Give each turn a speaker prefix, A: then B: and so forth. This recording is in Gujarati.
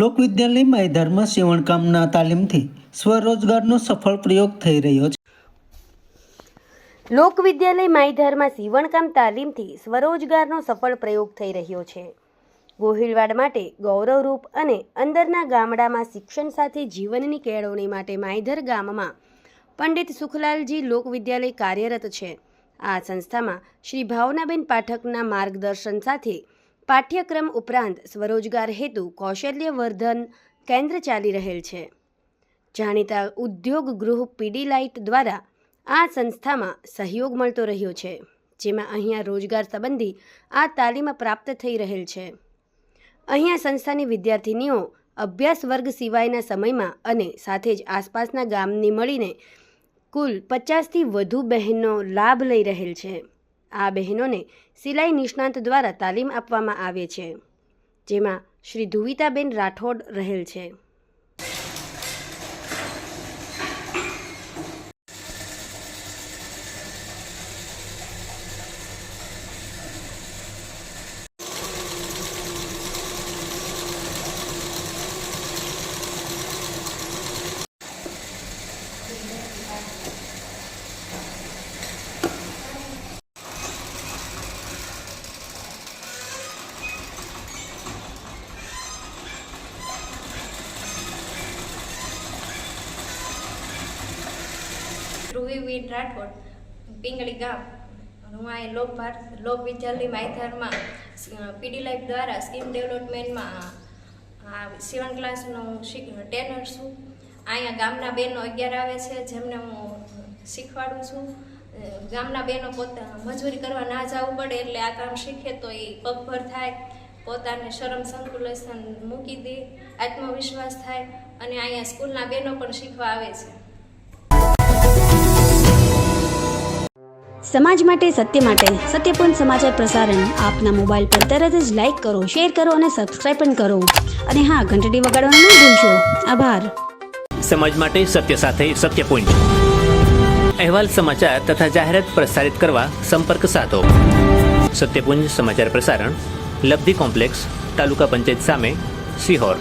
A: લોકવિદ્યાલય માયધારમાં સીવણકામના તાલીમથી સ્વરોજગારનો સફળ પ્રયોગ થઈ રહ્યો છે.
B: લોકવિદ્યાલય માયધારમાં સીવણકામ તાલીમથી સ્વરોજગારનો સફળ પ્રયોગ થઈ રહ્યો છે. ગોહિલવાડ માટે ગૌરવરૂપ અને અંદરના ગામડામાં શિક્ષણ સાથે જીવનની કેળવણી માટે માયધર ગામમાં પંડિત સુખલાલજી લોકવિદ્યાલય કાર્યરત છે. આ સંસ્થામાં શ્રી ભાવનાબેન પાઠકના માર્ગદર્શન સાથે પાઠ્યક્રમ ઉપરાંત સ્વરોજગાર હેતુ કૌશલ્યવર્ધન કેન્દ્ર ચાલી રહેલ છે. જાણીતા ઉદ્યોગ ગૃહ પીડીલાઇટ દ્વારા આ સંસ્થામાં સહયોગ મળતો રહ્યો છે, જેમાં અહીંયા રોજગાર સંબંધી આ તાલીમ પ્રાપ્ત થઈ રહેલ છે. અહીંયા સંસ્થાની વિદ્યાર્થીનીઓ અભ્યાસ વર્ગ સિવાયના સમયમાં અને સાથે જ આસપાસના ગામની મળીને કુલ 50થી વધુ બહેનો લાભ લઈ રહેલ છે. આ બહેનોને સિલાઈ નિષ્ણાંત દ્વારા તાલીમ આપવામાં આવે છે, જેમાં શ્રી ધુવિતાબેન રાઠોડ રહેલ છે.
C: ધ્રુવીબેન રાઠોડ, પિંગળી ગામ. હું અહીં લોક વિદ્યાલય માયધારમાં પીડીલાઇફ દ્વારા સ્કીમ ડેવલપમેન્ટમાં સીવણ ક્લાસનું ટ્રેનર છું. અહીંયા ગામના બહેનો 11 આવે છે, જેમને હું શીખવાડું છું. ગામના બહેનો મજૂરી કરવા ના જવું પડે એટલે આ કામ શીખે તો એ પગભર થાય, પોતાને શરમ સંકુલેશન મૂકી દે, આત્મવિશ્વાસ થાય અને અહીંયા સ્કૂલના બહેનો પણ શીખવા આવે છે.
B: સમાજ માટે સત્ય માટે સત્યપૂર્ણ સમાચાર પ્રસારણ આપના મોબાઈલ પર તરત જ લાઈક કરો, શેર કરો અને સબસ્ક્રાઇબ પણ કરો. અને હા, ઘંટડી વગાડવાનું ન ભૂલશો. આભાર.
D: સમાજ માટે સત્ય સાથે સત્યપૂર્ણ અહેવાલ, સમાચાર તથા જાહેરાત પ્રસારિત કરવા સંપર્ક સાધો. સત્યપુંજ સમાચાર પ્રસારણ, લબ્ધિ કોમ્પ્લેક્સ, તાલુકા પંચાયત સામે, સિહોર.